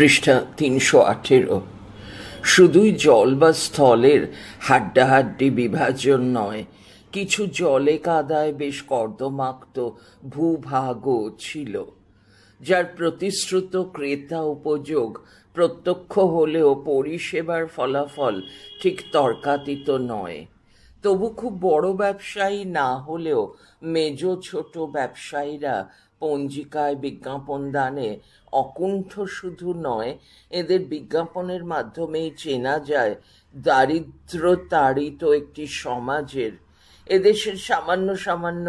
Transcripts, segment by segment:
পৃষ্ঠা ৩১৮। শুধুই জল বা স্থলের হাড্ডাহাড্ডি বিভাজন নয়, কিছু জলে কাদায় বেশ কর্দমাক্ত ভূভাগও ছিল, যার প্রতিশ্রুত ক্রেতা উপযোগ প্রত্যক্ষ হলেও পরিষেবার ফলাফল ঠিক তর্কাতীত নয়। তবু খুব বড় ব্যবসায়ী না হলেও মেজ ছোট ব্যবসায়ীরা পঞ্জিকায় বিজ্ঞাপন দানে অকুণ্ঠ শুধু নয়, এদের বিজ্ঞাপনের মাধ্যমেই চেনা যায় দারিদ্রতাড়িত একটি সমাজের। এদেশের সামান্য সামান্য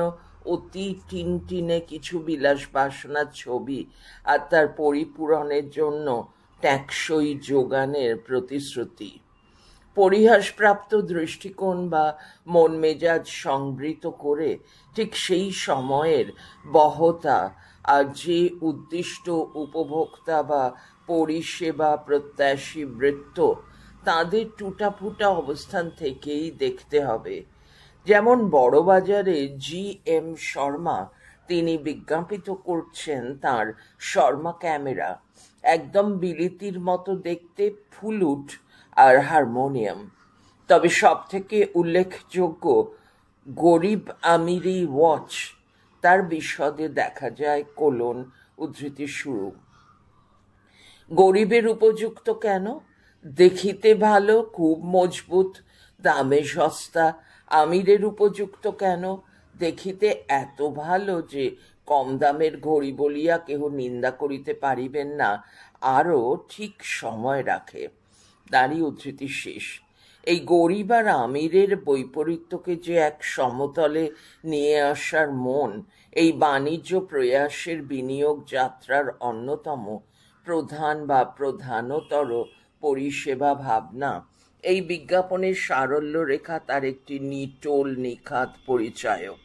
অতি টিনটিনে কিছু বিলাস বাসনার ছবি আর তার পরিপূরণের জন্য ট্যাক্সই যোগানের প্রতিশ্রুতি। পরিহাসপ্রাপ্ত দৃষ্টিকোণ বা মন মেজাজ সংবৃত করে ঠিক সেই সময়ের বহতা আর যে উদ্দিষ্ট উপভোক্তা বা পরিষেবা প্রত্যাশী বৃত্ত, তাদের টুটাফুটা অবস্থান থেকেই দেখতে হবে। যেমন বড়বাজারে GM শর্মা, তিনি বিজ্ঞাপিত করছেন তার শর্মা ক্যামেরা, একদম বিলিতির মতো দেখতে, ফুলুট আর হারমোনিয়াম। তবে সব থেকে উল্লেখযোগ্য গরিব আমিরি ওয়াচ, তার বিশদে দেখা যায় উদ্ধৃতি শুরু। গরিবের উপযুক্ত কেন? দেখিতে ভালো, খুব মজবুত, দামে সস্তা। আমিরের উপযুক্ত কেন? দেখিতে এত ভালো যে কম দামের ঘড়ি বলিয়া কেহ নিন্দা করিতে পারিবেন না, আরও ঠিক সময় রাখে। তারই উদ্ধৃতি শেষ। এই গরিব আর আমিরের বৈপরীত্যকে যে এক সমতলে নিয়ে আসার মন এই বাণিজ্য প্রয়াসের বিনিয়োগ যাত্রার অন্যতম প্রধান বা প্রধানতর পরিষেবা ভাবনা, এই বিজ্ঞাপনের সারল্য রেখা তার একটি নিটোল নিখাত পরিচায়ক।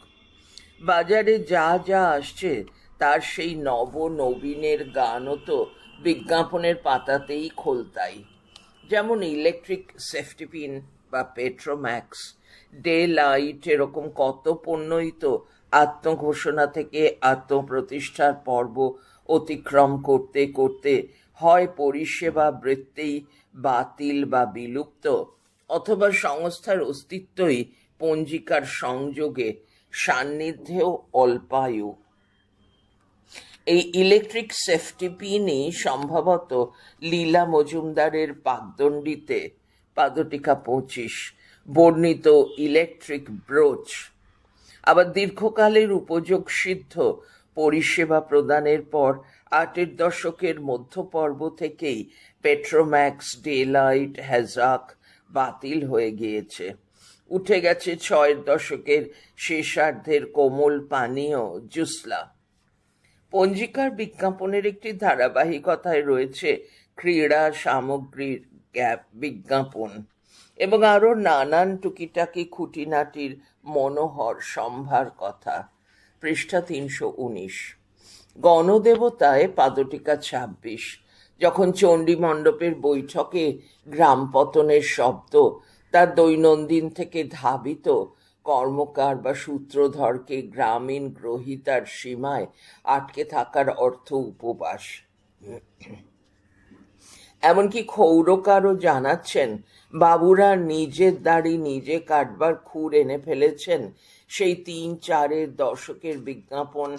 বাজারে যা যা আসছে তার সেই নবনবীনের গানও তো বিজ্ঞাপনের পাতাতেই খোলতাই। যেমন ইলেকট্রিক সেফটি পিন বা পেট্রোম্যাক্স, ডে লাইট, এরকম কত পণ্যই তো আত্মঘোষণা থেকে আত্মপ্রতিষ্ঠার পর্ব অতিক্রম করতে করতে হয় পরিষেবা বৃত্তেই বাতিল বা বিলুপ্ত, অথবা সংস্থার অস্তিত্বই পঞ্জিকার সংযোগে সান্নিধ্যেও অল্পায়ু। এই ইলেকট্রিক সেফটি পিনই সম্ভবত লীলা মজুমদারের পাকদণ্ডিতে, পাদটিকা 25, বর্ণিত ইলেকট্রিক ব্রোচ। আবার দীর্ঘকালের উপযোগ সিদ্ধ পরিষেবা প্রদানের পর ৮-এর দশকের মধ্যপর্ব থেকেই পেট্রোম্যাক্স, ডেলাইট, হ্যাজাক বাতিল হয়ে গিয়েছে। উঠে গেছে ৬-এর দশকের শেষার্ধের কোমল পানীয় জুসলা। পঞ্জিকার বিজ্ঞাপনের একটি ধারাবাহিকতায় রয়েছে ক্রীড়া সামগ্রীর বিজ্ঞাপন এবং আরও নানান টুকিটাকি খুঁটিনাটির মনোহর সম্ভার কথা। পৃষ্ঠা ৩১৯। গণদেবতায় পাদটিকা ২৬। যখন চণ্ডী মণ্ডপের বৈঠকে গ্রামপতনের শব্দ তার দৈনন্দিন থেকে ধাবিত কর্মকার বা সূত্রধরকে গ্রামীণ গ্রহিতার সীমায় আটকে থাকার অর্থ উপবাস। এমনকি ক্ষৌরকারও জানাচ্ছেন বাবুরা নিজের দাড়ি নিজে কাটবার খুর এনে ফেলেছেন। সেই ৩-৪-এর দশকের বিজ্ঞাপন,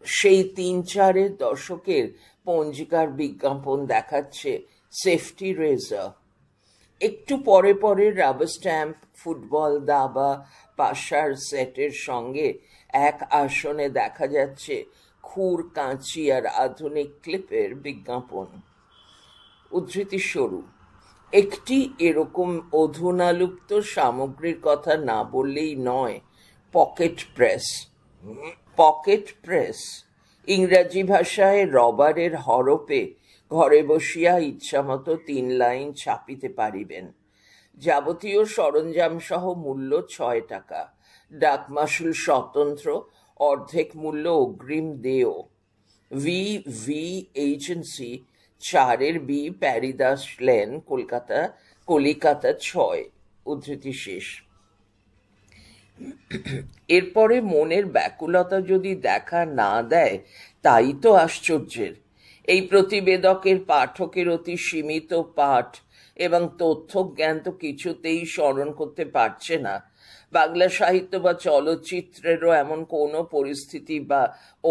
সেই ৩-৪-এর দশকের পঞ্জিকার বিজ্ঞাপন দেখাচ্ছে সেফটি রেজার। একটু পরে পরে রাবার স্ট্যাম্প, ফুটবল দাবা, পাশার সেটের সঙ্গে এক আসনে দেখা যাচ্ছে খুর, কাঁচি আর আধুনিক ক্লিপের বিজ্ঞাপন। উদ্ধৃতি শুরু। একটি এরকম অধুনালুপ্ত সামগ্রীর কথা না বললেই নয়, পকেট প্রেস। পকেট প্রেস ইংরাজি ভাষায় রবারের হরপে ঘরে বসিয়া ইচ্ছামতো ৩ লাইন ছাপিতে পারিবেন। যাবতীয় সরঞ্জাম সহ মূল্য ৬ টাকা, ডাকমাশুল স্বতন্ত্র, অর্ধেক মূল্য অগ্রিম দেয়। VV এজেন্সি, ৪-এর বি, প্যারিদাস লেন, কলিকাতা ৬। উদ্ধৃতি শেষ। এরপরে মনের ব্যাকুলতা যদি দেখা না দেয় তাই তো আশ্চর্যের। এই প্রতিবেদকের পাঠকের অতি সীমিত পাঠ এবং তথ্য জ্ঞান তো কিছুতেই স্মরণ করতে পারছে না। বাংলা সাহিত্য বা চলচ্চিত্রেরও এমন কোনো পরিস্থিতি বা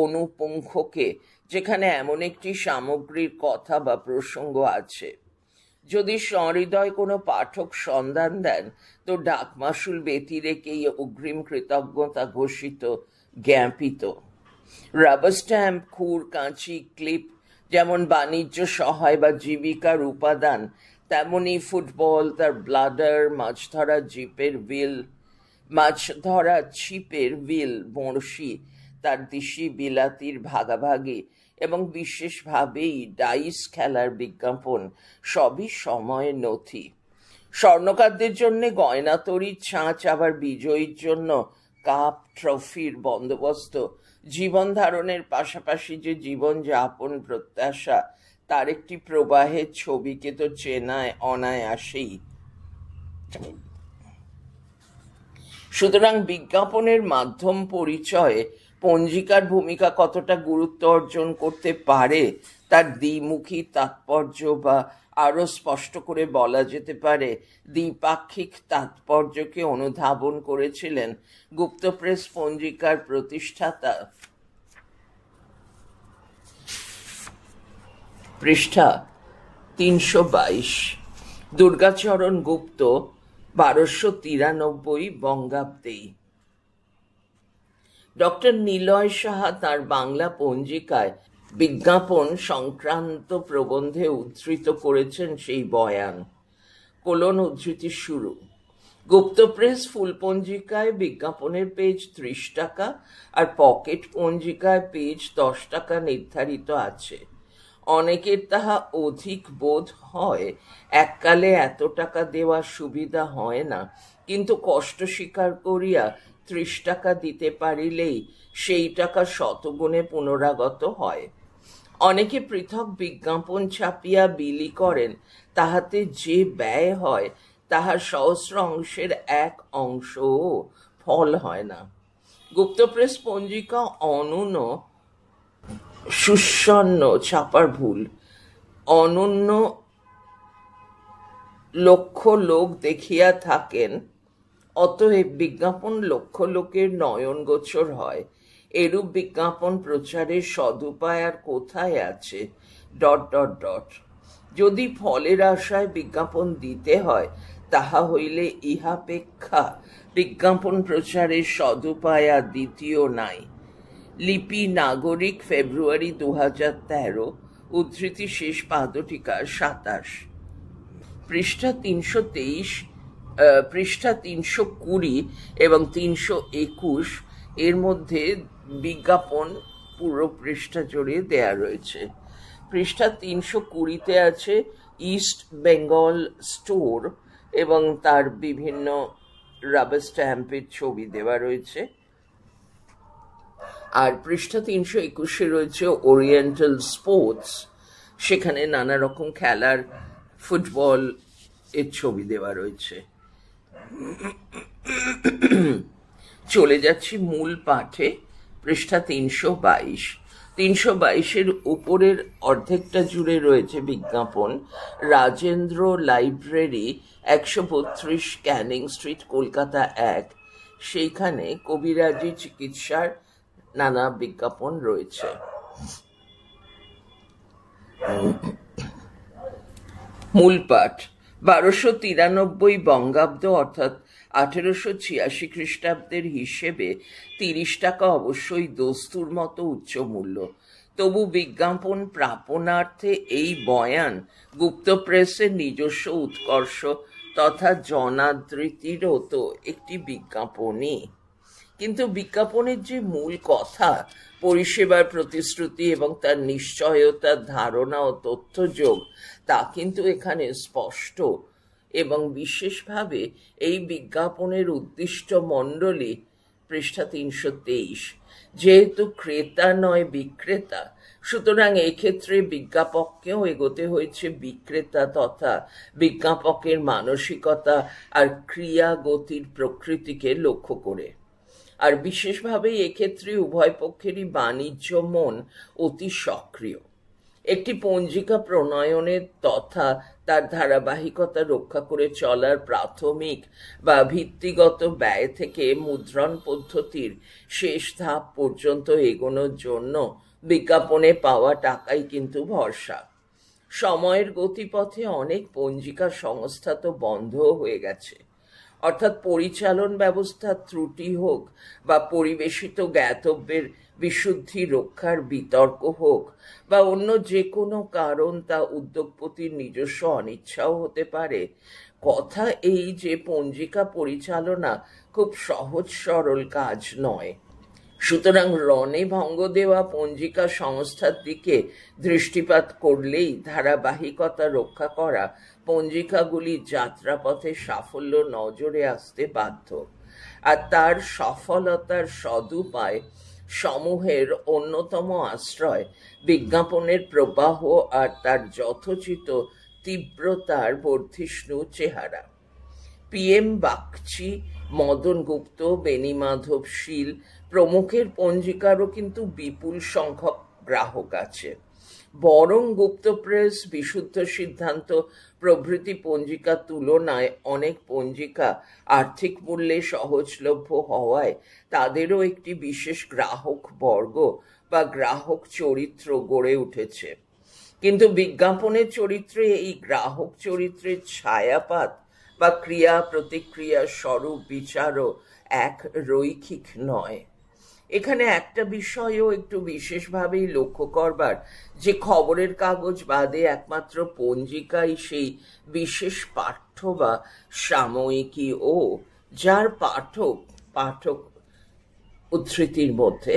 অনুপুঙ্খকে যেখানে এমন একটি সামগ্রীর কথা বা প্রসঙ্গ আছে। যদি সহৃদয় কোনো পাঠক সন্ধান দেন তো ডাকমাশুল ব্যতি রেখেই অগ্রিম কৃতজ্ঞতা ঘোষিত, জ্ঞাপিত। রাবার স্ট্যাম্প, খুর, কাঁচি, ক্লিপ যেমন বাণিজ্য সহায় বা জীবিকার উপাদান, তেমনি ফুটবল, তার ব্লাডার, মাছ ধরা ছিপের হুইল, বড়শি, তার দিশি বিলাতির ভাগাভাগি এবং বিশেষভাবেই ডাইস খেলার বিজ্ঞাপন সবই সময়ের নথি। স্বর্ণকারদের জন্য গয়নাতড়ির ছাঁচ, আবার বিজয়ীর জন্য কাপ, ট্রফির বন্দোবস্ত, জীবন ধারণের পাশাপাশি যে জীবন যাপন প্রত্যাশা, তার একটি প্রবাহের ছবিকে তো চেনায় অনায়াসেই। সুতরাং বিজ্ঞাপনের মাধ্যম পরিচয়ে পঞ্জিকার ভূমিকা কতটা গুরুত্ব অর্জন করতে পারে তার দ্বিমুখী তাৎপর্য, বা আরো স্পষ্ট করে বলা যেতে পারে দ্বিপাক্ষিক তাৎপর্যকে অনুধাবন করেছিলেন গুপ্তপ্রেস পঞ্জিকার প্রতিষ্ঠাতা। পৃষ্ঠা 322, দুর্গাচরণ গুপ্ত, 1293 বঙ্গাব্দে। ডক্টর নিলয় সাহা তার বাংলা পঞ্জিকায় বিজ্ঞাপন সংক্রান্ত প্রবন্ধে উদ্ধৃত করেছেন সেই বয়ান। উদ্ধৃতি শুরু। গুপ্তপ্রেস ফুল পঞ্জিকায় বিজ্ঞাপনের পেজ 30 টাকা আর পকেট পঞ্জিকায় পেজ 10 টাকা নির্ধারিত আছে। অনেকের তাহা অধিক বোধ হয়, এককালে এত টাকা দেওয়ার সুবিধা হয় না, কিন্তু কষ্ট স্বীকার করিয়া 30 টাকা দিতে পারিলেই সেই টাকা শতগুণে পুনরাগত হয়। অনেকে পৃথক বিজ্ঞাপন ছাপিয়া বিলি করেন, তাহাতে যে ব্যয় হয় তাহার সহস্র অংশের 1 অংশও ফল হয় না। গুপ্তপ্রেস পঞ্জিকা অনন্য সুষন্ন, ছাপার ভুল, অনন্য লক্ষ লোক দেখিয়া থাকেন, অতএব বিজ্ঞাপন লক্ষ লোকের নয়ন গোচর হয়। এরূপ বিজ্ঞাপন প্রচারের সদুপায় আর কোথায় আছে? ... যদি ফলের আশায় বিজ্ঞাপন দিতে হয়, তাহা হইলে ইহাপেক্ষা বিজ্ঞাপন প্রচারের সদুপায় আর দ্বিতীয় নাই। লিপি নাগরিক, ফেব্রুয়ারি 2013, উদ্ধৃতি শেষ, পাদটিকা 27, পৃষ্ঠা 323, পৃষ্ঠা 320 এবং 321 এর মধ্যে বিজ্ঞাপন পুরো পৃষ্ঠা জুড়ে দেয়া রয়েছে। পৃষ্ঠা 320-তে আছে ইস্ট বেঙ্গল স্টোর এবং তার বিভিন্ন রাবার স্ট্যাম্পের ছবি দেওয়া রয়েছে। আর পৃষ্ঠা 321-এ রয়েছে ওরিয়েন্টাল স্পোর্টস, সেখানে নানা রকম খেলার, ফুটবল এর ছবি দেওয়া রয়েছে। চলে যাচ্ছি মূল পাঠে। পৃষ্ঠা 322। 322-এর উপরের অর্ধেকটা জুড়ে রয়েছে বিজ্ঞাপন। রাজেন্দ্র লাইব্রেরি, 132 ক্যানিং স্ট্রিট, কলকাতা 1, সেইখানে কবিরাজি চিকিৎসার নানা বিজ্ঞাপন রয়েছে। মূল পাঠ। 1293 বঙ্গাব্দ অর্থাৎ 1886 খ্রিস্টাব্দের হিসেবে 30 টাকা অবশ্যই দস্তুর মতো উচ্চ মূল্য। তবু বিজ্ঞাপন প্রাপনার্থে এই বয়ান গুপ্তপ্রেসের নিজস্ব উৎকর্ষ তথা জনাদৃতিরও তো একটি বিজ্ঞাপনই। কিন্তু বিজ্ঞাপনের যে মূল কথা, পরিষেবার প্রতিশ্রুতি এবং তার নিশ্চয়তার ধারণা ও তথ্যযোগ, তা কিন্তু এখানে স্পষ্ট। এবং বিশেষভাবে এই বিজ্ঞাপনের উদ্দিষ্ট মণ্ডলী, পৃষ্ঠা 323, যেহেতু ক্রেতা নয় বিক্রেতা, সুতরাং এক্ষেত্রে বিজ্ঞাপককেও এগোতে হয়েছে বিক্রেতা তথা বিজ্ঞাপকের মানসিকতা আর ক্রিয়াগতির প্রকৃতিকে লক্ষ্য করে। আর বিশেষভাবে এক্ষেত্রে উভয় পক্ষেরই বাণিজ্য মন অতি সক্রিয়। একটি পঞ্জিকা প্রণয়নের তথা তার ধারাবাহিকতা রক্ষা করে চলার প্রাথমিক বা ভিত্তিগত ব্যয় থেকে মুদ্রণ পদ্ধতির শেষ ধাপ পর্যন্ত এগোনোর জন্য বিজ্ঞাপনে পাওয়া টাকাই কিন্তু ভরসা। সময়ের গতিপথে অনেক পঞ্জিকা সংস্থা তো বন্ধ হয়ে গেছে, অর্থাৎ পরিচালন ব্যবস্থার ত্রুটি হোক বা পরিবেশিত জ্ঞাতব্যের বিশুদ্ধি রক্ষার বিতর্ক হোক বা অন্য যে কোনো কারণ, তা উদ্যোগপতির নিজস্ব অনিচ্ছাও হতে পারে। কথা এই যে পঞ্জিকা পরিচালনা খুব সহজ সরল কাজ নয়। সুতরাং রণে ভঙ্গ দেওয়া পঞ্জিকা সংস্থার দিকে দৃষ্টিপাত করলেই ধারাবাহিকতা রক্ষা করা পঞ্জিকাগুলির যাত্রাপথে সাফল্য নজরে আসতে বাধ্য। আর তার সফলতার সদুপায় সমূহের অন্যতম আশ্রয় বিজ্ঞাপনের প্রবাহ আর তার যথোচিত তীব্রতার বর্ধিষ্ণু চেহারা। PM বাগচি, মদন গুপ্ত, বেনি মাধব শীল প্রমুখের পঞ্জিকারও কিন্তু বিপুল সংখ্যক গ্রাহক আছে। বরং গুপ্ত প্রেস, বিশুদ্ধ সিদ্ধান্ত প্রভৃতি পঞ্জিকার তুলনায় অনেক পঞ্জিকা আর্থিক মূল্যে সহজলভ্য হওয়ায় তাদেরও একটি বিশেষ গ্রাহক বর্গ বা গ্রাহক চরিত্র গড়ে উঠেছে। কিন্তু বিজ্ঞাপনের চরিত্রে এই গ্রাহক চরিত্রের ছায়াপাত বা ক্রিয়া প্রতিক্রিয়া স্বরূপ বিচারও এক রৈখিক নয়। এখানে একটা বিষয়ও একটু বিশেষভাবেই লক্ষ্য করবার, যে খবরের কাগজ বাদে একমাত্র পঞ্জিকাই সেই বিশেষ পাঠ্য বা সাময়িকী ও যার পাঠক উদ্ধৃতির মধ্যে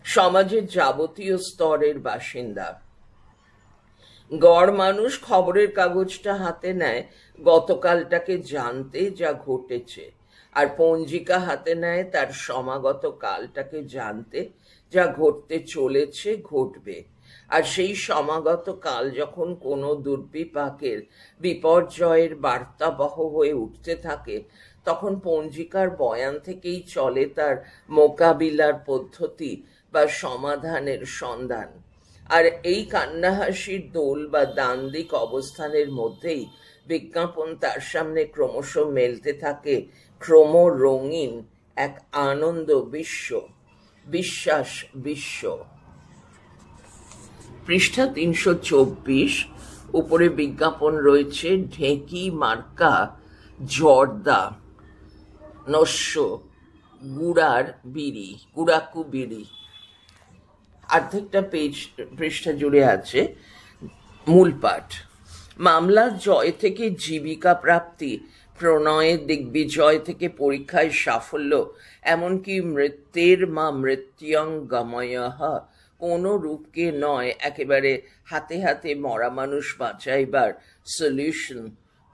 সমাজের যাবতীয় স্তরের বাসিন্দা। গড় মানুষ খবরের কাগজটা হাতে নেয় গতকালটাকে জানতে, যা ঘটেছে, আর পঞ্জিকা হাতে নেয় তার সমাগত কালটাকে জানতে, যা ঘটতে চলেছে, ঘটবে। আর সেই সমাগত কাল যখন কোনো দুর্বিপাকের বিপর্যয়ের বার্তাবহ হয়ে উঠতে থাকে, তখন পঞ্জিকার বয়ান থেকেই চলে তার মোকাবিলার পদ্ধতি বা সমাধানের সন্ধান। আর এই কান্নাহাসির দোল বা দান্দিক অবস্থানের মধ্যেই বিজ্ঞাপন তার সামনে ক্রমশ মেলতে থাকে ক্রম রঙিন এক আনন্দ বিশ্বাস বিশ্ব। পৃষ্ঠা 324, উপরে বিজ্ঞাপন রয়েছে ঢেঁকি মার্কা জর্দা নস্য গুড়াকু বিড়ি। অর্ধেকটা পৃষ্ঠা জুড়ে আছে মূল পাঠ। মামলার জয় থেকে জীবিকা প্রাপ্তি, প্রণয়ের দিগ্বিজয় থেকে পরীক্ষায় সাফল্য, এমনকি মৃত্যের মা মৃত্যুং গময়ঃ, কোনো রূপকে নয়, একেবারে হাতে হাতে মরা মানুষ বাঁচাইবার সলিউশন,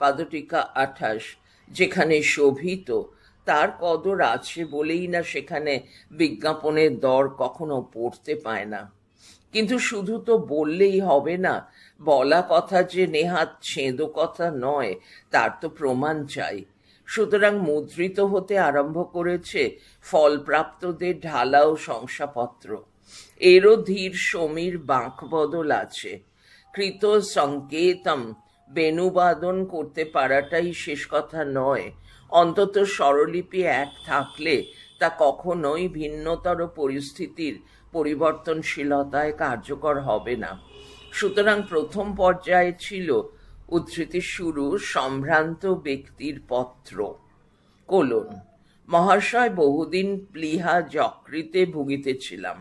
পাদটিকা 28, যেখানে শোভিত তার কদর আছে বলেই না সেখানে বিজ্ঞাপনের দর কখনো পড়তে পায় না। কিন্তু শুধু তো বললেই হবে না, বলা কথা যে নেহাত ছেঁদো কথা নয় তার তো প্রমাণ চাই। সুতরাং মুদ্রিত হতে আরম্ভ করেছে ফলপ্রাপ্তদের ঢালাও শংসাপত্র। এরও ধীর সমীর বাঁক বদল আছে। কৃত সংকেতম বেণুবাদন করতে পারাটাই শেষ কথা নয়, অন্তত স্বরলিপি এক থাকলে তা কখনোই ভিন্নতর পরিস্থিতির পরিবর্তনশীলতায় কার্যকর হবে না। সুতরাং প্রথম পর্যায়ে ছিল উদ্ধৃতি শুরু সম্ভ্রান্ত ব্যক্তির পত্র: মহাশয়, বহুদিন প্লীহা যকৃতে ভুগিতেছিলাম।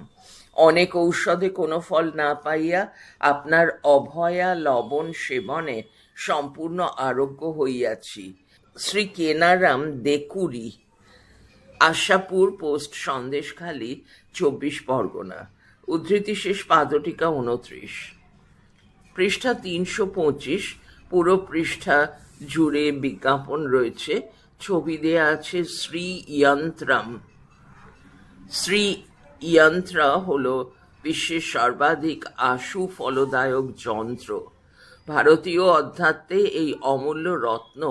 অনেক ঔষধে কোনো ফল না পাইয়া আপনার অভয়া লবণ সেবনে সম্পূর্ণ আরোগ্য হইয়াছি। শ্রী কেনারাম দেকুরি, আশাপুর পোস্ট, সন্দেশখালী, 24 পরগনা। উদ্ধৃতি শেষ, পাদটিকা 29। পৃষ্ঠা 325, পুরো পৃষ্ঠা জুড়ে বিজ্ঞাপন রয়েছে। ছবি দেয়া আছে শ্রী যন্ত্রম। শ্রী যন্ত্র হল বিশ্বের সর্বাধিক আশু ফলদায়ক যন্ত্র। ভারতীয় অধ্যাত্মে এই অমূল্য রত্ন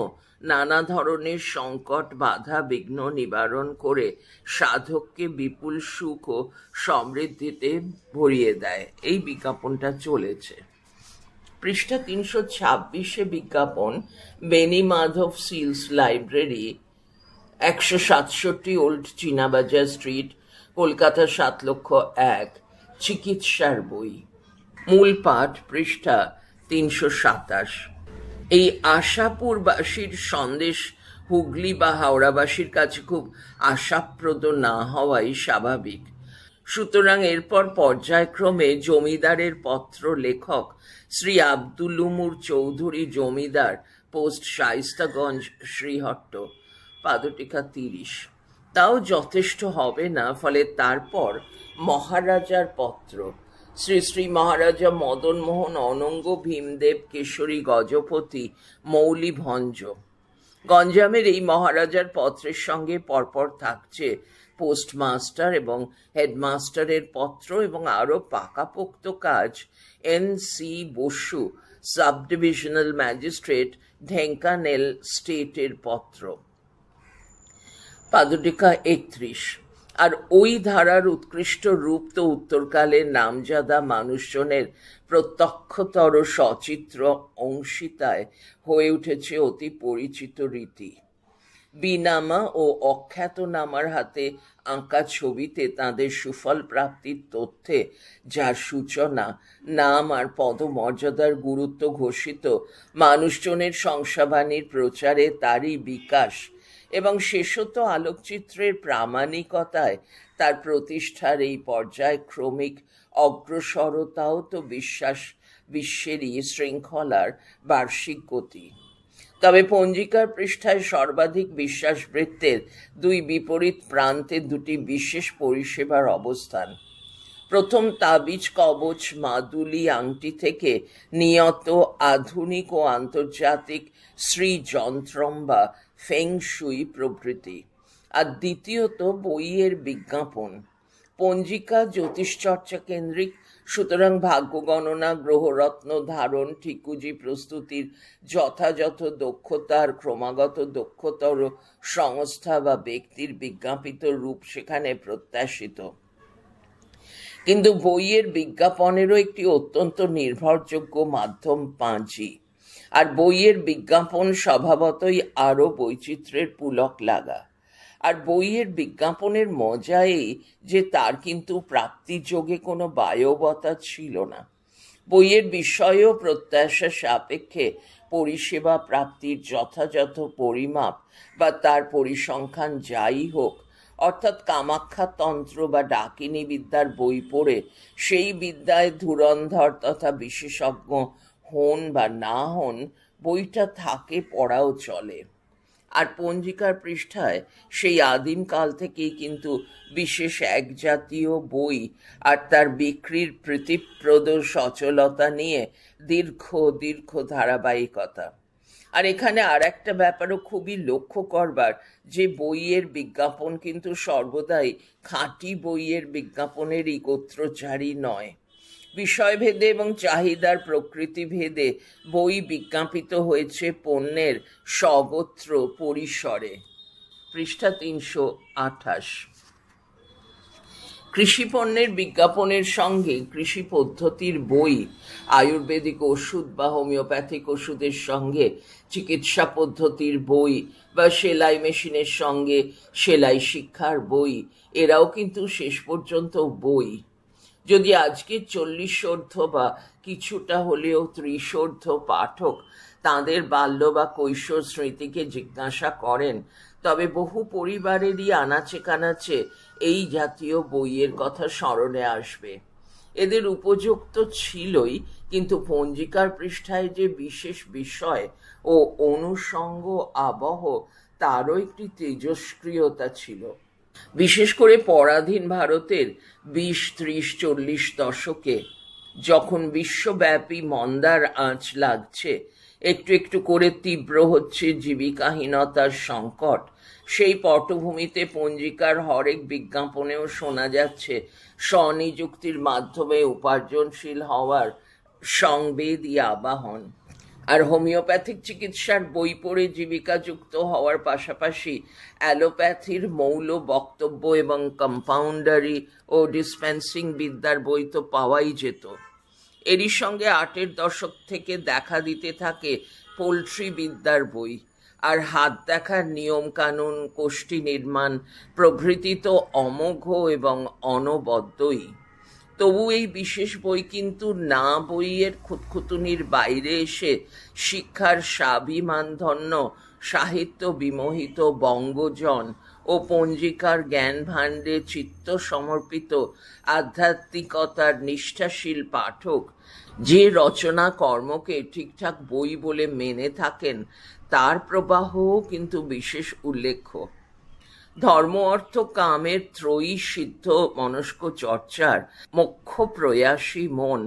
নানা ধরনের সংকট, বাধা, বিঘ্ন নিবারণ করে সাধককে বিপুল সুখ ও সমৃদ্ধিতে ভরিয়ে দেয়। এই বিজ্ঞাপনটা চলেছে। পৃষ্ঠা 326-এ বিজ্ঞাপন Beni Madhab Seal's library, 167 old Chinabazar street, Kolkata 7,01,000, চিকিৎসার বই। মূল পাঠ পৃষ্ঠা 327। এই আশাপুরবাসীর সন্দেশ হুগলি বা হাওড়াবাসীর কাছে খুব আশাপ্রদ না হওয়াই স্বাভাবিক। সুতরাং এরপর পর্যায়ক্রমে জমিদারের পত্র লেখক শ্রী আব্দুল উমর চৌধুরী, জমিদার, পোস্ট শায়েস্তাগঞ্জ, শ্রীহট্ট, পাদটিকা 30, তাও যথেষ্ট হবে না। ফলে তারপর মহারাজার পত্র, শ্রী শ্রী মহারাজা মদন মোহন অনঙ্গ ভীমদেব কেশরী গজপতি মৌলি ভঞ্জ। গঞ্জামের এই মহারাজার পত্রের সঙ্গে পরপর থাকছে পোস্টমাস্টার এবং হেডমাস্টারের পত্র এবং আরও পাকাপোক্ত কাজ N.C. Basu, sub divisional magistrate, Dhenkanal স্টেটের পত্র, পাদটিকা 31। আর ওই ধারার উৎকৃষ্ট রূপ তো উত্তরকালের নামজাদা মানুষজনের প্রত্যক্ষতর সচিত্র অংশিতায় হয়ে উঠেছে অতি পরিচিত রীতি। বিনামা ও অখ্যাতনামার হাতে আঁকা ছবিতে তাঁদের সুফল প্রাপ্তির তথ্যে যার সূচনা, নাম আর পদমর্যাদার গুরুত্ব ঘোষিত, মানুষজনের শংসাবাণীর প্রচারে তারই বিকাশ এবং শেষত আলোকচিত্রের প্রামাণিকতায় তার প্রতিষ্ঠার এই পর্যায়ক্রমিক অগ্রসরতাও তো বিশ্বেরই শৃঙ্খলার বার্ষিক গতি। তবে পঞ্জিকার পৃষ্ঠায় সর্বাধিক বিশ্বাসবৃত্তের দুই বিপরীত প্রান্তে দুটি বিশেষ পরিষেবার অবস্থান। প্রথম তাবিজ, কবচ, মাদুলি, আংটি থেকে নিয়ত আধুনিক ও আন্তর্জাতিক শ্রীযন্ত্রম বা ফেংশুই প্রভৃতি, আর দ্বিতীয়ত বইয়ের বিজ্ঞাপন। পঞ্জিকা জ্যোতিষচর্চা কেন্দ্রিক, সুতরাং ভাগ্য গণনা, গ্রহরত্ন ধারণ, ঠিকুজি প্রস্তুতির যথাযথ দক্ষতার ক্রমাগত দক্ষতর সংস্থা বা ব্যক্তির বিজ্ঞাপিত রূপ সেখানে প্রত্যাশিত। কিন্তু বইয়ের বিজ্ঞাপনেরও একটি অত্যন্ত নির্ভরযোগ্য মাধ্যম পাঁজি, আর বইয়ের বিজ্ঞাপন স্বভাবতই আরও বৈচিত্র্যের পুলক লাগা। আর বইয়ের বিজ্ঞাপনের মজা এই যে তার কিন্তু প্রাপ্তিযোগে কোনো বায়বতা ছিল না। বইয়ের বিষয়েও প্রত্যাশা সাপেক্ষে পরিষেবা প্রাপ্তির যথাযথ পরিমাপ বা তার পরিসংখ্যান যাই হোক, অর্থাৎ কামাখ্যা তন্ত্র বা ডাকিনী বিদ্যার বই পড়ে সেই বিদ্যায় ধুরন্ধর তথা বিশেষজ্ঞ হন বা না হন, বইটা থাকে, পড়াও চলে। আর পঞ্জিকার পৃষ্ঠায় সেই আদিম কাল থেকেই কিন্তু বিশেষ এক জাতীয় বই আর তার বিক্রির প্রীতিপ্রদ সচলতা নিয়ে দীর্ঘ দীর্ঘ ধারাবাহিকতা। আর এখানে আর একটা ব্যাপারও খুবই লক্ষ্য করবার, যে বইয়ের বিজ্ঞাপন কিন্তু সর্বদাই খাঁটি বইয়ের বিজ্ঞাপনেরই গোত্রচারী নয়। বিষয়ভেদে এবং চাহিদার প্রকৃতি ভেদে বই বিজ্ঞাপিত হয়েছে পণ্যের স্বগোত্র পরিসরে। পৃষ্ঠা 328। কৃষি পণ্যের বিজ্ঞাপনের সঙ্গে কৃষি পদ্ধতির বই, আয়ুর্বেদিক ওষুধ বা হোমিওপ্যাথিক ওষুধের সঙ্গে চিকিৎসা পদ্ধতির বই বা সেলাই মেশিনের সঙ্গে সেলাই শিক্ষার বই, এরাও কিন্তু শেষ পর্যন্ত বই। যদি আজকে 40 বা কিছুটা হলেও 30 পাঠক তাঁদের বাল্য বা কৈশোর স্মৃতিকে জিজ্ঞাসা করেন, তবে বহু পরিবারেরই আনাচে কানাচে এই জাতীয় বইয়ের কথা স্মরণে আসবে। এদের উপযুক্ত ছিলই, কিন্তু পঞ্জিকার পৃষ্ঠায় যে বিশেষ বিষয় ও অনুষঙ্গ আবহ, তারও একটি তেজস্ক্রিয়তা ছিল। বিশেষ করে পরাধীন ভারতের 20, 30, 40 দশকে, যখন বিশ্বব্যাপী মন্দার আঁচ লাগছে, একটু একটু করে তীব্র হচ্ছে জীবিকাহীনতার সংকট, সেই পটভূমিতে পঞ্জিকার হরেক বিজ্ঞাপনেও শোনা যাচ্ছে স্বনিযুক্তির মাধ্যমে উপার্জনশীল হওয়ার সংবেদী আবাহন। আর হোমিওপ্যাথিক চিকিৎসার বই পড়ে জীবিকাযুক্ত হওয়ার পাশাপাশি অ্যালোপ্যাথির মৌল বক্তব্য এবং কম্পাউন্ডারি ও ডিসপেন্সিং বিদ্যার বই তো পাওয়াই যেত। এরই সঙ্গে 8-এর দশক থেকে দেখা দিতে থাকে পোল্ট্রি বিদ্যার বই, আর হাত দেখার নিয়মকানুন, কোষ্ঠী নির্মাণ প্রভৃতি তো অমোঘ এবং অনবদ্যই। তবু এই বিশেষ বই কিন্তু না বইয়ের খুঁতখুঁতুনির বাইরে এসে শিক্ষার স্বাভিমানধন্য সাহিত্য বিমোহিত বঙ্গজন ও পঞ্জিকার জ্ঞান ভাণ্ডে চিত্ত সমর্পিত আধ্যাত্মিকতার নিষ্ঠাশীল পাঠক যে রচনা কর্মকে ঠিকঠাক বই বলে মেনে থাকেন, তার প্রবাহও কিন্তু বিশেষ উল্লেখ্য। ধর্ম অর্থ কামের ত্রয়ী সিদ্ধ মনস্ক চর্চার মোক্ষ প্রয়াসী মন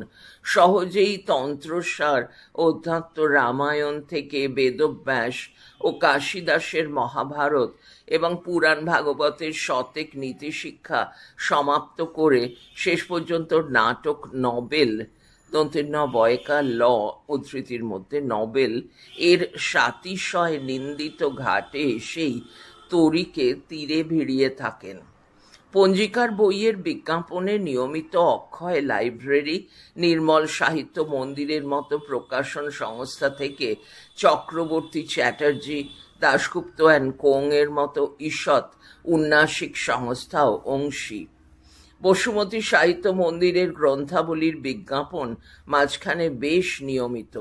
সহজেই তন্ত্রসার অধ্যাত্ম রামায়ণ থেকে বেদব্যাস ও কাশিদাসের মহাভারত এবং পুরাণ ভাগবতের শতেক নীতিশিক্ষা সমাপ্ত করে শেষ পর্যন্ত নাটক নবেল দন্তের বয়কা ল উদ্ধৃতির মধ্যে নবেল এর সাতিশয় নিন্দিত ঘাটে এসেই তরিকে তীরে ভিড়িয়ে থাকেন। পঞ্জিকার বইয়ের বিজ্ঞাপনে নিয়মিত অক্ষয় লাইব্রেরি, নির্মল সাহিত্য মন্দিরের মতো প্রকাশন সংস্থা থেকে চক্রবর্তী চ্যাটার্জি, দাশগুপ্ত অ্যান্ড কোং এর মতো ঈষৎ উন্নাসিক সংস্থাও অংশী। বসুমতী সাহিত্য মন্দিরের গ্রন্থাবলীর বিজ্ঞাপন মাঝখানে বেশ নিয়মিত,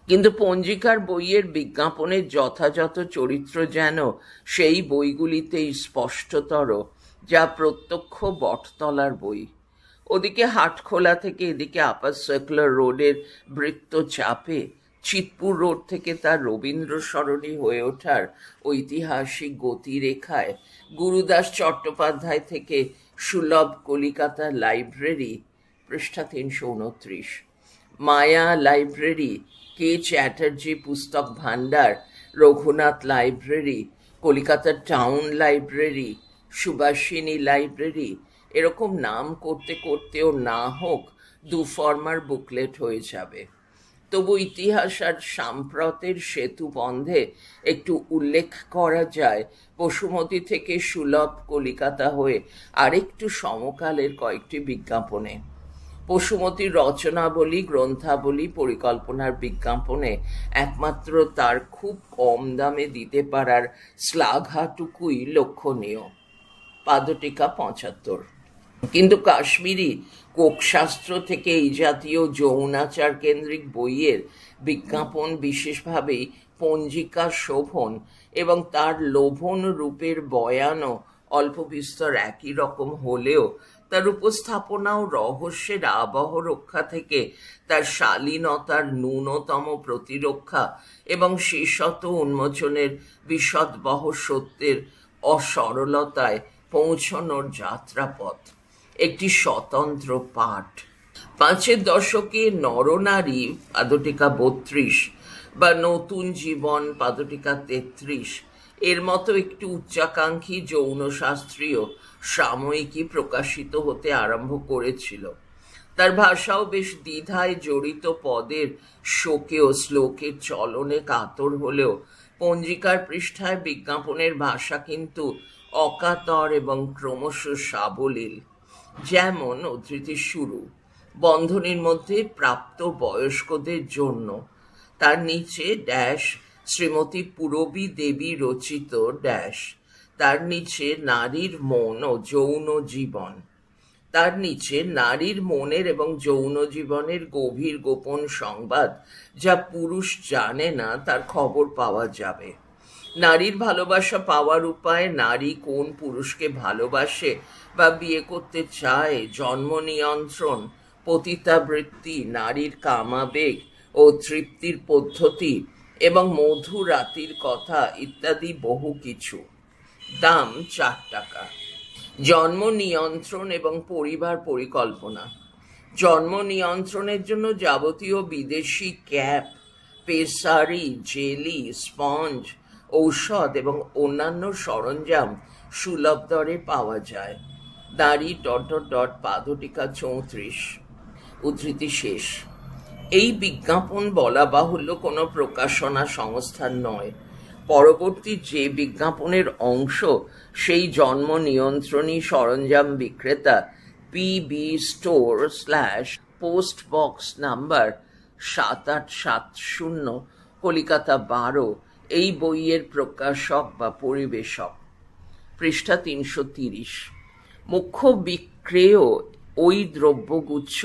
কিন্তু পঞ্জিকার বইয়ের বিজ্ঞাপনের যথাযথ চরিত্র যেন সেই বইগুলিতেই স্পষ্টতর, যা প্রত্যক্ষ বটতলার বই। ওদিকে হাটখোলা থেকে এদিকে আপার সার্কুলার রোডের বৃত্ত চাপে, চিতপুর রোড থেকে তার রবীন্দ্র সরণি হয়ে ওঠার ঐতিহাসিক গতিরেখায়, গুরুদাস চট্টোপাধ্যায় থেকে সুলভ কলিকাতা লাইব্রেরি পৃষ্ঠা 329, মায়া লাইব্রেরি, কে চ্যাটার্জি পুস্তক ভাণ্ডার, Raghunath library, Kolkata town library, Subhashini library, এরকম নাম করতে করতেও না হোক দুফরমার বুকলেট হয়ে যাবে। তবু ইতিহাস আর সাম্প্রতের সেতু বন্ধে একটু উল্লেখ করা যায় বসুমতী থেকে সুলভ কলিকাতা হয়ে আরেকটু সমকালের কয়েকটি বিজ্ঞাপনে। বসুমতীর রচনাবলী, গ্রন্থাবলী, পরিকল্পনার বিজ্ঞাপনে একমাত্র তার খুব কম দামে দিতে পারার শ্লাঘাটুকুই লক্ষণীয়। পাদটিকা 75। কিন্তু কাশ্মীরি কোকশাস্ত্র থেকে এই জাতীয় যৌনাচার কেন্দ্রিক বইয়ের বিজ্ঞাপন বিশেষভাবেই পঞ্জিকা শোভন এবং তার লোভন রূপের বয়ানও অল্প বিস্তর একই রকম হলেও তার উপস্থাপনা ও রহস্যের আবহ রক্ষা থেকে তার শালীনতার ন্যূনতম প্রতিরক্ষা এবং শেষত উন্মোচনের বিশদবহ সত্যের অসরলতায় পৌঁছানোর যাত্রাপথ একটি স্বতন্ত্র পাঠ। 5-এর দশকে নরনারী পাদটিকা 32 বা নতুন জীবন পাদটিকা 33 এর মতো একটি উচ্চাকাঙ্ক্ষী যৌনশাস্ত্রীয় সাময়িকী প্রকাশিত হতে আরম্ভ করেছিল। তার ভাষাও বেশ দ্বিধায় জড়িত পদের শোকে ও শ্লোকের চলনে কাতর হলেও পঞ্জিকার পৃষ্ঠায় বিজ্ঞাপনের ভাষা কিন্তু অকাতর এবং ক্রমশ সাবলীল। যেমন উদ্ধৃতির শুরু, বন্ধনীর মধ্যে প্রাপ্ত বয়স্কদের জন্য, তার নিচে ড্যাশ শ্রীমতী পূরবী দেবী রচিত ড্যাশ, তার নিচে নারীর মন ও যৌন জীবন, তার নিচে নারীর মনের এবং যৌন জীবনের গভীর গোপন সংবাদ যা পুরুষ জানে না তার খবর পাওয়া যাবে। নারীর ভালোবাসা পাওয়ার উপায়, নারী কোন পুরুষকে ভালোবাসে বা বিয়ে করতে চায়, জন্ম নিয়ন্ত্রণ, পতিতাবৃত্তি, নারীর কামাবেগ ও তৃপ্তির পদ্ধতি এবং মধুরাতির কথা ইত্যাদি বহু কিছু। দাম 4 টাকা। জন্ম নিয়ন্ত্রণ এবং পরিবার পরিকল্পনা। জন্ম নিয়ন্ত্রণের জন্য যাবতীয় বিদেশি ক্যাপ, পেসারি, জেলি, স্পঞ্জ, ঔষধ এবং অন্যান্য সরঞ্জাম সুলভ দরে পাওয়া যায়। দাঁড়ি ... পাদটিকা 34। উদ্ধৃতি শেষ। এই বিজ্ঞাপন বলা বাহুল্য কোনো প্রকাশনা সংস্থার নয়। পরবর্তী যে বিজ্ঞাপনের অংশ সেই জন্ম নিয়ন্ত্রণী সরঞ্জাম বিক্রেতা PB Store post box number 7870, Kolkata 12, এই বইয়ের প্রকাশক বা পরিবেশক। পৃষ্ঠা 330। মুখ্য বিক্রেয় ওই দ্রব্যগুচ্ছ,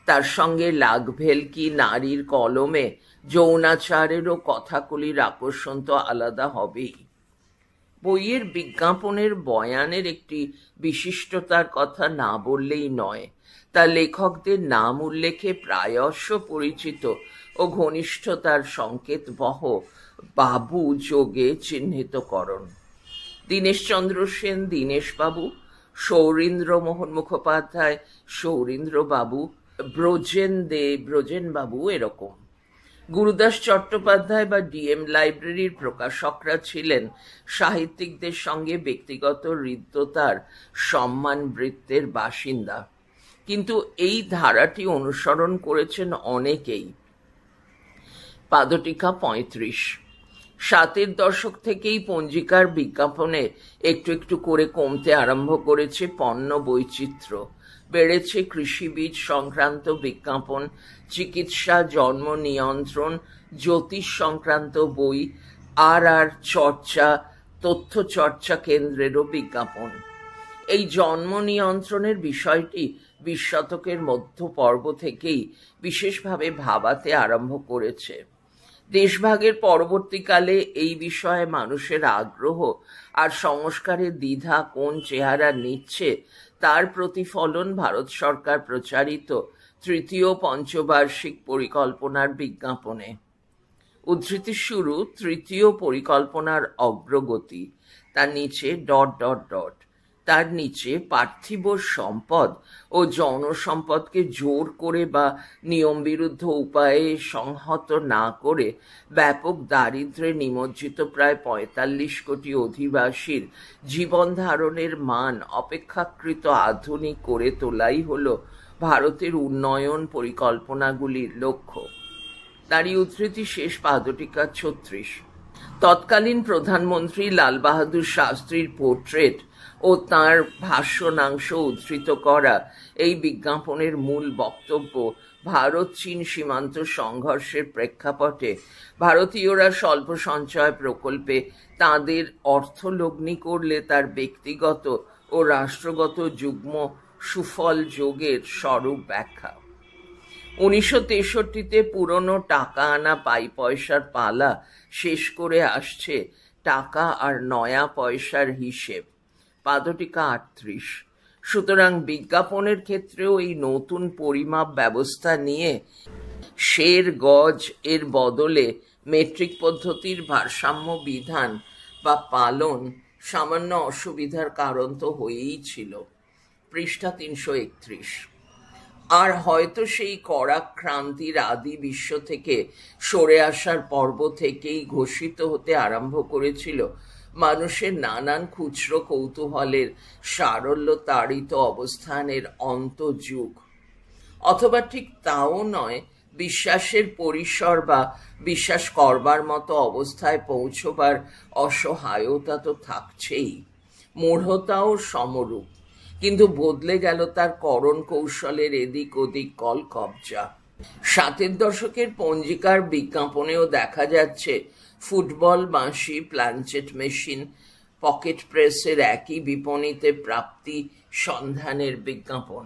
তার সঙ্গে লাগভেলকি নারীর কলমে যৌনাচারেরও কথাকলির আকর্ষণ তো আলাদা হবেই। বইয়ের বিজ্ঞাপনের বয়ানের একটি বিশিষ্টতার কথা না বললেই নয়, তা লেখকদের নাম উল্লেখে প্রায়শ পরিচিত ও ঘনিষ্ঠতার সংকেতবহ বাবু যোগে চিহ্নিতকরণ। দীনেশচন্দ্র সেন দীনেশবাবু, সৌরীন্দ্রমোহন মুখোপাধ্যায় সৌরীন্দ্রবাবু, ব্রজেন দে ব্রজেনবাবু, এরকম। গুরুদাস চট্টোপাধ্যায় বা ডিএম লাইব্রেরির প্রকাশকরা ছিলেন সাহিত্যিকদের সঙ্গে ব্যক্তিগত হৃদ্যতার সম্মান বৃত্তের বাসিন্দা, কিন্তু এই ধারাটি অনুসরণ করেছেন অনেকেই। পাদটিকা 35। 60-এর দশক থেকেই পঞ্জিকার বিজ্ঞাপনে একটু একটু করে কমতে আরম্ভ করেছে পণ্য বৈচিত্র্য, বেড়েছে কৃষিবীজ সংক্রান্ত বিজ্ঞাপন, চিকিৎসা, জন্ম নিয়ন্ত্রণ, জ্যোতিষ সংক্রান্ত বই, আর চর্চা, তথ্য চর্চা কেন্দ্রেরও বিজ্ঞাপন। এই জন্ম নিয়ন্ত্রণের বিষয়টি 20 শতকের মধ্য পর্ব থেকেই বিশেষভাবে ভাবাতে আরম্ভ করেছে। দেশভাগের পরবর্তীকালে এই বিষয়ে মানুষের আগ্রহ আর সংস্কারের দ্বিধা কোন চেহারা নিচ্ছে তার প্রতিফলন ভারত সরকার প্রচারিত 3য় পঞ্চবার্ষিক পরিকল্পনার বিজ্ঞাপনে। উদ্ধৃতি শুরু: 3য় পরিকল্পনার অগ্রগতি, তার নিচে ... তার নিচে পার্থিব সম্পদ ও জনসম্পদকে জোর করে বা নিয়মবিরুদ্ধ উপায়ে সংহত না করে ব্যাপক দারিদ্র্যে নিমজ্জিত প্রায় 45 কোটি অধিবাসীর জীবন ধারণের মান অপেক্ষাকৃত আধুনিক করে তোলাই হল ভারতের উন্নয়ন পরিকল্পনাগুলির লক্ষ্য। তারই উদ্ধৃতি শেষ, পাদটিকা 36। তৎকালীন প্রধানমন্ত্রী লাল বাহাদুর শাস্ত্রীর পোর্ট্রেট ও তাঁর ভাষ্যনাংশ উদ্ধৃত করা এই বিজ্ঞাপনের মূল বক্তব্য ভারত চীন সীমান্ত সংঘর্ষের প্রেক্ষাপটে ভারতীয়রা স্বল্প সঞ্চয় প্রকল্পে তাঁদের অর্থলগ্নি করলে তার ব্যক্তিগত ও রাষ্ট্রগত যুগ্ম সুফল যোগের স্বরূপ ব্যাখ্যা। 1963-তে পুরনো টাকা আনা পাই পয়সার পালা শেষ করে আসছে টাকা আর নয়া পয়সার হিসেব। পাদটিকা 38। সুতরাং বিজ্ঞাপনের ক্ষেত্রেও এই নতুন পরিমাপ ব্যবস্থা নিয়ে শের গজ এর বদলে মেট্রিক পদ্ধতির ভারসাম্য বিধান বা পালন সামান্য অসুবিধার কারণ তো হয়েই ছিল। পৃষ্ঠা 331। আর হয়তো সেই কড়া ক্রান্তির আদি বিশ্ব থেকে সরে আসার পর্ব থেকেই ঘোষিত হতে আরম্ভ করেছিল মানুষের নানান খুচরো কৌতূহলের সারল্য তাড়িত অবস্থানের অন্তযুগ। অথবা ঠিক তাও নয়, বিশ্বাসের পরিসর বা বিশ্বাস করবার মতো অবস্থায় পৌঁছবার অসহায়তা তো থাকছেই, মূঢ়তাও সমরূপ, কিন্তু বদলে গেল তার করণ কৌশলের এদিক ওদিক কলকবজা। 60-এর দশকের পঞ্জিকার বিজ্ঞাপনেও দেখা যাচ্ছে ফুটবল, বাঁশি, প্ল্যানচেট মেশিন, পকেট প্রেসের একই বিপণীতে প্রাপ্তি সন্ধানের বিজ্ঞাপন।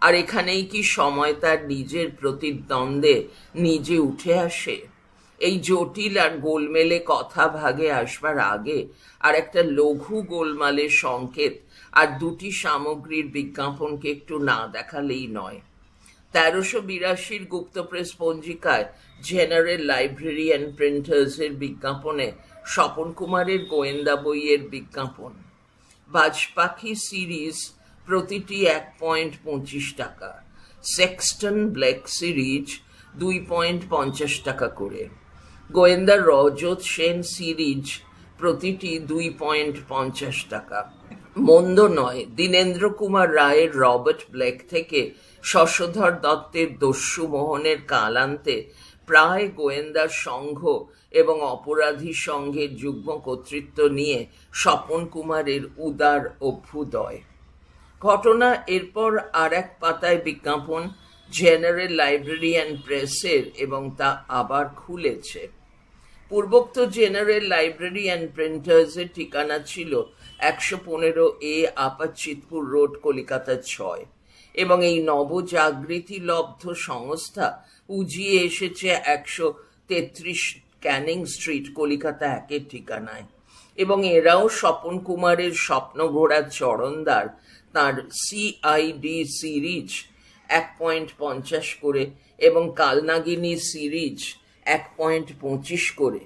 আর এখানেই কি সময় তার নিজের প্রতিদ্বন্দ্বে নিজে উঠে আসে? এই জটিল আর গোলমেলে কথা ভাগে আসবার আগে আর একটা লঘু গোলমালের সংকেত আর দুটি সামগ্রীর বিজ্ঞাপনকে একটু না দেখালেই নয়। 1382 গুপ্ত প্রেস পঞ্জিকায় জেনারেল লাইব্রেরি অ্যান্ড প্রিন্টার্সের বিজ্ঞাপনে স্বপন কুমারের গোয়েন্দা বইয়ের বিজ্ঞাপন। বাজপাখি সিরিজ প্রতিটি 1.25 টাকা, সেক্সটন ব্ল্যাক সিরিজ 2.50 টাকা করে, গোয়েন্দা রজত সেন সিরিজ প্রতিটি 2.50 টাকা। মন্দ নয়, দীনেন্দ্র কুমার রায়ের রবার্ট ব্লেক থেকে শশধর দত্তের দস্যু মোহনের কালান্তে প্রায় গোয়েন্দা সংঘ এবং অপরাধী সংঘের যুগ্ম কর্তৃত্ব নিয়ে স্বপন কুমারের উদার অভ্যুদয়। ঘটনা এরপর আর এক পাতায় বিজ্ঞাপন, জেনারেল লাইব্রেরি অ্যান্ড প্রেসের এবং তা আবার খুলেছে। পূর্বোক্ত জেনারেল লাইব্রেরি অ্যান্ড প্রিন্টার্সের ঠিকানা ছিল 115A আপার চিতপুর রোড, কলিকাতা 6, এবং এই নবজাগৃতি লব্ধ সংস্থা উজিয়ে এসেছে 133 ক্যানিং স্ট্রিট, কলিকাতা 1 ঠিকানায়। এবং এরাও স্বপন কুমারের স্বপ্ন ঘোড়ার চরণদার তাঁর CID সিরিজ 1.50 করে এবং কালনাগিনী সিরিজ 1.25 করে।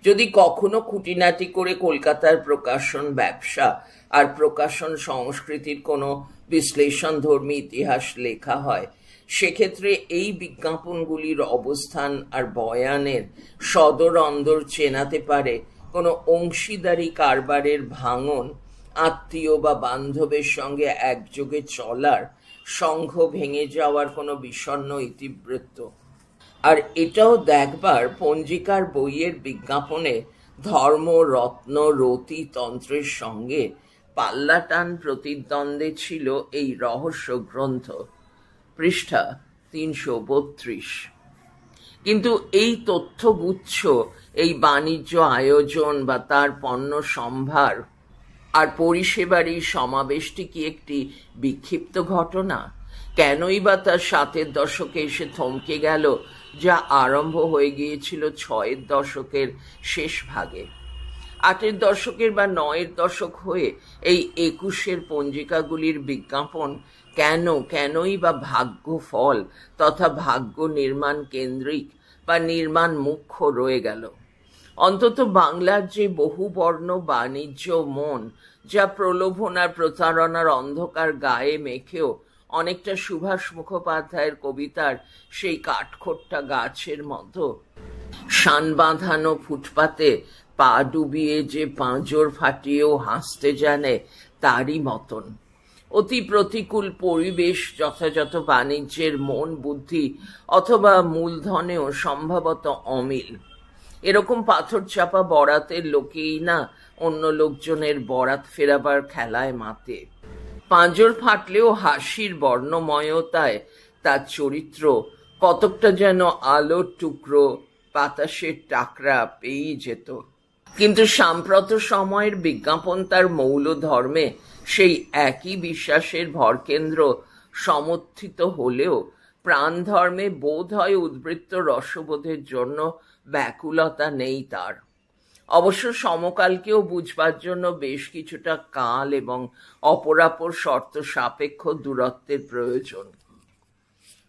যদি কখনো খুঁটিনাটি করে কলকাতার প্রকাশন ব্যবসা আর প্রকাশন সংস্কৃতির কোনো বিশ্লেষণধর্মী ইতিহাস লেখা হয়, সেক্ষেত্রে এই বিজ্ঞাপনগুলির অবস্থান আর বয়ানের সদর অন্দর চেনাতে পারে কোনো অংশীদারি কারবারের ভাঙন, আত্মীয় বা বান্ধবের সঙ্গে একযোগে চলার, সংঘ ভেঙে যাওয়ার কোনো বিষণ্ণ ইতিবৃত্ত। আর এটাও দেখবার পঞ্জিকার বইয়ের বিজ্ঞাপনে ধর্ম, রত্ন, রতি, তন্ত্রের সঙ্গে পাল্লাটান প্রতিদ্বন্দ্বে ছিল এই রহস্য গ্রন্থ, পৃষ্ঠা 332। কিন্তু এই তথ্যগুচ্ছ, এই বাণিজ্য আয়োজন বা তার পণ্য সম্ভার আর পরিষেবার এই সমাবেশটি কি একটি বিক্ষিপ্ত ঘটনা? কেনই বা তার 7-এর দশকে এসে থমকে গেল, যা আরম্ভ হয়ে গিয়েছিল 6-এর দশকের শেষ ভাগে? 8-এর দশকের বা 9-এর দশক হয়ে এই 21-এর পঞ্জিকাগুলির বিজ্ঞাপন কেনই বা ভাগ্য ফল তথা ভাগ্য নির্মাণ কেন্দ্রিক বা নির্মাণ মুখ্য রয়ে গেল? অন্তত বাংলার যে বহুবর্ণ বাণিজ্য মন, যা প্রলোভন আর প্রতারণার অন্ধকার গায়ে মেখেও অনেকটা সুভাষ মুখোপাধ্যায়ের কবিতার সেই কাঠখোট্টা গাছের মতো শান বাঁধানো ফুটপাতে পা ডুবিয়ে যে পাঁজর ফাটিয়েও হাসতে জানে, তারই মতন অতি প্রতিকূল পরিবেশ যথাযথ বাণিজ্যের মন বুদ্ধি অথবা মূলধনেও সম্ভবত অমিল। এরকম পাথর চাপা বরাতের লোকেই না অন্য লোকজনের বরাত ফেরাবার খেলায় মাতে। পাঁজর ফাটলেও হাসির বর্ণময়তায় তার চরিত্র কতকটা যেন আলোর টুকরো, বাতাসের টাকরা পেয়েই যেত। কিন্তু সাম্প্রত সময়ের বিজ্ঞাপন তার মৌল ধর্মে সেই একই বিশ্বাসের ভরকেন্দ্র সমর্থিত হলেও প্রাণ ধর্মে বোধ হয় উদ্বৃত্ত রসবোধের জন্য ব্যাকুলতা নেই তার। অবশ্য সমকালকেও বুঝবার জন্য বেশ কিছুটা কাল এবং অপরাপর শর্ত সাপেক্ষ দূরত্বের প্রয়োজন।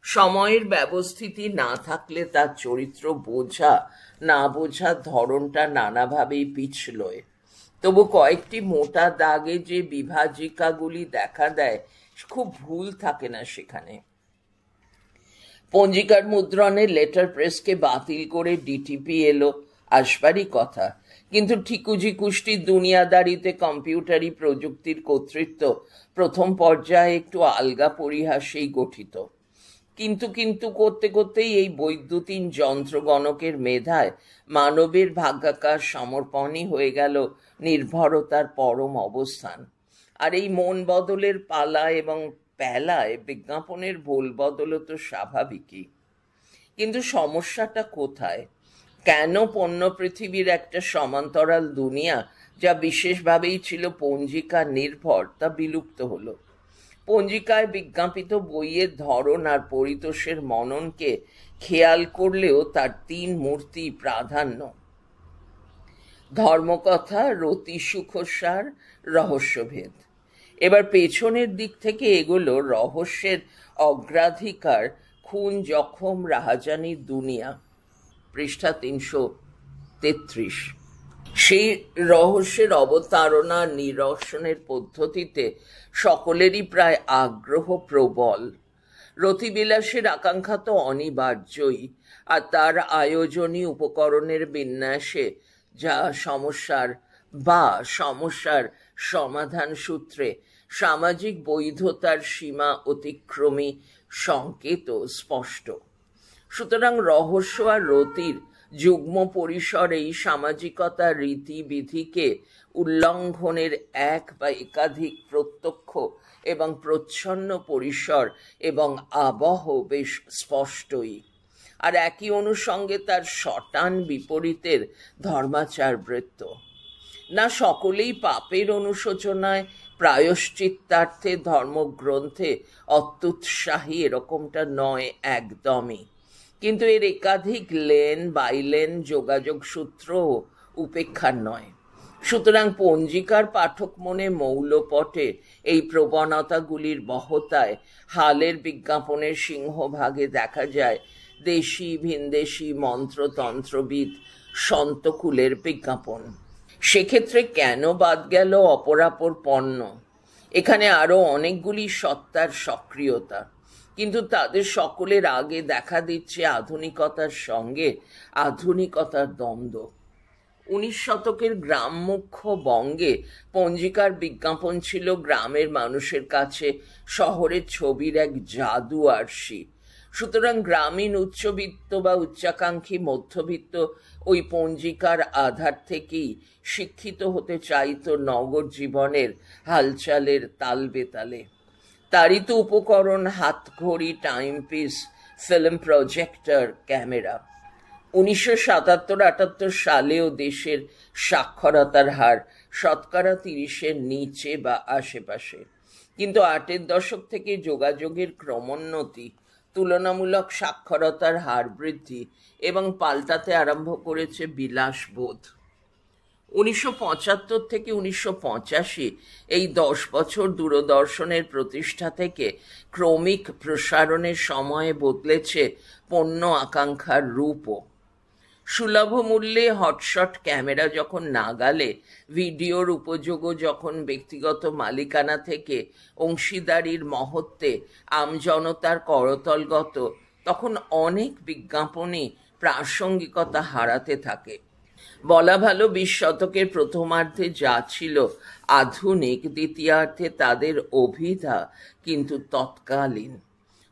সময়ের ব্যবস্থিতি না থাকলে তার চরিত্র বোঝা না বোঝার ধরনটা নানাভাবেই পিছলয়। তবু কয়েকটি মোটা দাগে যে বিভাজিকাগুলি দেখা দেয়, খুব ভুল থাকে না সেখানে। পঞ্জিকার মুদ্রণে লেটার প্রেসকে বাতিল করে ডিটিপি এলো, আসবারই কথা। কিন্তু ঠিকুজি কুষ্টির দুনিয়াদারিতে কম্পিউটারি প্রযুক্তির কর্তৃত্ব প্রথম পর্যায়ে একটু আলগা পরিহাসেই গঠিত। কিন্তু করতে করতেই এই বৈদ্যুতিন যন্ত্রগণকের মেধায় মানবের ভাগ্যাকার সমর্পণই হয়ে গেল নির্ভরতার পরম অবস্থান। আর এই মন বদলের পালা এবং পেলায় বিজ্ঞাপনের ভুল বদলও তো স্বাভাবিকই। কিন্তু সমস্যাটা কোথায়? কেন পণ্য পৃথিবীর একটা সমান্তরাল দুনিয়া, যা বিশেষভাবেই ছিল পঞ্জিকা নির্ভর, তা বিলুপ্ত হলো? পঞ্জিকায় বিজ্ঞাপিত বইয়ের ধরন আর পরিতোষের মননকে খেয়াল করলেও তার 3 মূর্তি প্রাধান্য: ধর্মকথা, রতি সুখসার, রহস্যভেদ। এবার পেছনের দিক থেকে এগুলো রহস্যের অগ্রাধিকার, খুন, জখম, রাহাজানির দুনিয়া, পৃষ্ঠা 333। সেই রহস্যের অবতারণা নিরসনের পদ্ধতিতে সকলেরই প্রায় আগ্রহ প্রবল। রতিবিলাসের আকাঙ্ক্ষা তো অনিবার্যই, আর তার আয়োজনী উপকরণের বিন্যাসে যা সমস্যার সমাধান সূত্রে সামাজিক বৈধতার সীমা অতিক্রমী সংকেত স্পষ্ট। সুতরাং রহস্য আর রতির যুগ্ম পরিসর এই সামাজিকতার রীতিবিধিকে উল্লঙ্ঘনের এক বা একাধিক প্রত্যক্ষ এবং প্রচ্ছন্ন পরিসর এবং আবহ বেশ স্পষ্টই। আর একই অনুষঙ্গে তার শটান বিপরীতের ধর্মাচার বৃত্ত। না সকলেই পাপের অনুশোচনায় প্রায়শ্চিত্তার্থে ধর্মগ্রন্থে অত্যুৎসাহী, এরকমটা নয় একদমই, কিন্তু এর একাধিক লেন বাইলেন যোগাযোগ সূত্র উপেক্ষার নয়। সুতরাং পঞ্জিকার পাঠক মনে মৌলপটে এই প্রবণতাগুলির বহতায় হালের বিজ্ঞাপনের সিংহভাগে দেখা যায় দেশি ভিনদেশি মন্ত্রতন্ত্রবিদ সন্তকুলের বিজ্ঞাপন। সেক্ষেত্রে কেন বাদ গেল অপরাপর পণ্য? এখানে আরো অনেকগুলি সত্তার সক্রিয়তা, কিন্তু তাদের সকলের আগে দেখা দিচ্ছে আধুনিকতার সঙ্গে আধুনিকতার দ্বন্দ্ব। 19 শতকের গ্রামমুখ্য বঙ্গে পঞ্জিকার বিজ্ঞাপন ছিল গ্রামের মানুষের কাছে শহরের ছবির এক জাদু আরশি। সুতরাং গ্রামীণ উচ্চবিত্ত বা উচ্চাকাঙ্ক্ষী মধ্যবিত্ত ওই পঞ্জিকার আধার থেকেই শিক্ষিত হতে চাইত নগর জীবনের হালচালের তাল বেতালে। তারই তো উপকরণ হাতঘড়ি, টাইমপিস, ফিল্ম প্রজেক্টর, ক্যামেরা। 1977-78 সালেও দেশের সাক্ষরতার হার শতকরা 30-এর নিচে বা আশেপাশে, কিন্তু 8-এর দশক থেকে যোগাযোগের ক্রমোন্নতি, তুলনামূলক সাক্ষরতার হার বৃদ্ধি এবং পাল্টাতে আরম্ভ করেছে বিলাসবোধ। 1975 থেকে 1985 এই 10 বছর দূরদর্শনের প্রতিষ্ঠা থেকে ক্রমিক প্রসারণের সময়ে বদলেছে পণ্য আকাঙ্ক্ষার রূপও। সুলভ মূল্যে হটশট ক্যামেরা যখন নাগালে, ভিডিওর উপযোগও যখন ব্যক্তিগত মালিকানা থেকে অংশীদারির মহত্বে আমজনতার করতলগত, তখন অনেক বিজ্ঞাপনই প্রাসঙ্গিকতা হারাতে থাকে। বলা ভালো 20 শতকের প্রথমার্ধে যা ছিল আধুনিক, দ্বিতীয়ার্ধে তাদের অভিধা কিন্তু তৎকালীন।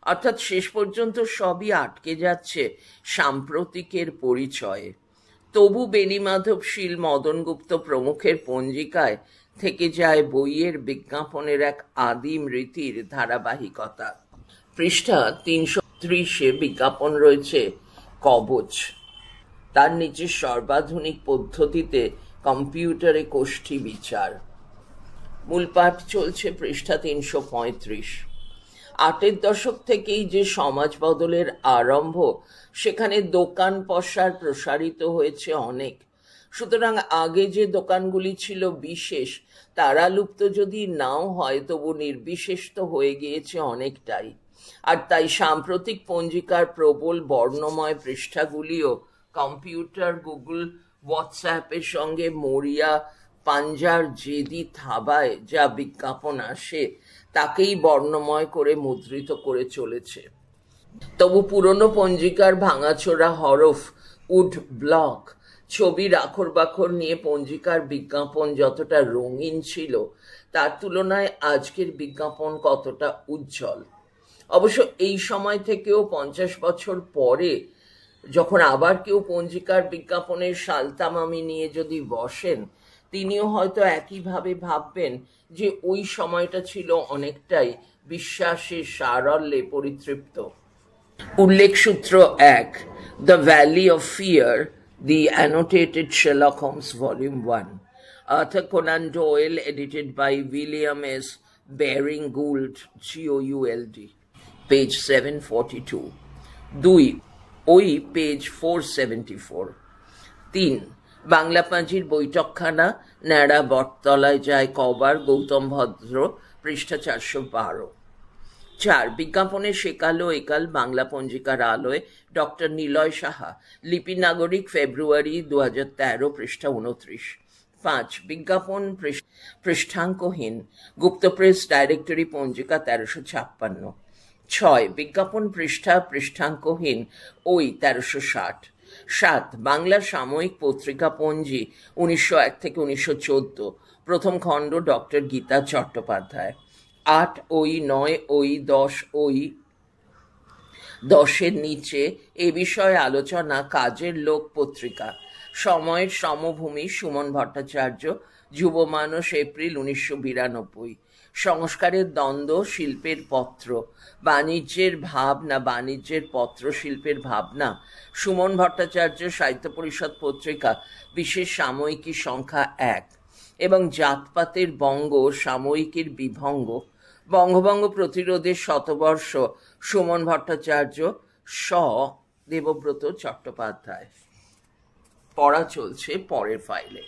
অর্থাৎ শেষ পর্যন্ত সবই আটকে যাচ্ছে সাম্প্রতিকের পরিচয়ে। তবু বেণীমাধব শীল, মদনগুপ্ত প্রমুখের পঞ্জিকায় থেকে যায় বইয়ের বিজ্ঞাপনের এক আদিম রীতির ধারাবাহিকতা। পৃষ্ঠা 330-এ বিজ্ঞাপন রয়েছে কবচ। তার নিচে সর্বাধুনিক পদ্ধতিতে কম্পিউটারে কোষ্ঠী বিচার। মূল পাঠ চলছে পৃষ্ঠা 335। 8-এর দশক থেকেই যে সমাজ বদলের আরম্ভ, সেখানে দোকান পসার প্রসারিত হয়েছে অনেক। সুতরাং আগে যে দোকানগুলি ছিল বিশেষ, তারা লুপ্ত যদি নাও হয়, তবু নির্বিশেষ তো হয়ে গিয়েছে অনেকটাই। আর তাই সাম্প্রতিক পঞ্জিকার প্রবল বর্ণময় পৃষ্ঠাগুলিও কম্পিউটার, গুগল, হোয়াটসঅ্যাপের সঙ্গে মরিয়া পাঞ্জার জেদি থাবায় যা বিজ্ঞাপন আসে তাকেই বর্ণময় করে মুদ্রিত করে চলেছে। তবু পুরনো পঞ্জিকার ভাঙাচোরা হরফ, উড ব্লক, ছবির আখর বাখর নিয়ে পঞ্জিকার বিজ্ঞাপন যতটা রঙিন ছিল, তার তুলনায় আজকের বিজ্ঞাপন কতটা উজ্জ্বল। অবশ্য এই সময় থেকেও 50 বছর পরে যখন আবার কেউ পঞ্জিকার বিজ্ঞাপনের সালতামামি নিয়ে যদি বসেন, তিনিও হয়তো একইভাবে ভাববেন যে ওই সময়টা ছিল অনেকটাই বিশ্বাসের সারল্যে পরিতৃপ্ত। উল্লেখ সূত্র 1, the valley of fear, the annotated Sherlock Holmes Volume 1, Arthur Conan Doyle, edited by William S. Baring Gould, Gould, page 742. 2, ওই পেজ 474। 3, বাংলা পাঁজির বৈঠকখানা, ন্যাড়া বটতলায় যায় কবার, গৌতম ভদ্র, পৃষ্ঠা 412। 4, বিজ্ঞাপনের সেকালো একাল, বাংলা পঞ্জিকার আলোয়, ডক্টর নিলয় সাহা, লিপি নাগরিক, ফেব্রুয়ারি 2013, পৃষ্ঠা 29। 5, বিজ্ঞাপন পৃষ্ঠাঙ্কহীন, গুপ্তপ্রেস ডাইরেক্টরি পঞ্জিকা 1356। 6, বিজ্ঞাপন পৃষ্ঠাঙ্কহীন, ওই 1360। 7, বাংলা সাময়িক পত্রিকা পঞ্জি 1901 থেকে 1914, প্রথম খণ্ড, ডক্টর গীতা চট্টোপাধ্যায়। 8, ওই 9, ওই 10, ওই 10-এর নিচে এ বিষয়ে আলোচনা কাজের লোক পত্রিকা, সময়ের সমভূমি, সুমন ভট্টাচার্য, যুব মানুষ, এপ্রিল 1992। সংস্কারের দ্বন্দ্ব, শিল্পের পত্র, বাণিজ্যের ভাব না বাণিজ্যের পত্র, শিল্পের ভাবনা, সুমন ভট্টাচার্য, সাহিত্য পরিষদ পত্রিকা, বিশেষ সাময়িকী সংখ্যা 1, এবং জাতপাতের বঙ্গ, সাময়িকীর বিভঙ্গ, বঙ্গভঙ্গ প্রতিরোধের শতবর্ষ, সুমন ভট্টাচার্য, স দেবব্রত চট্টোপাধ্যায়। পড়া চলছে পরের ফাইলে।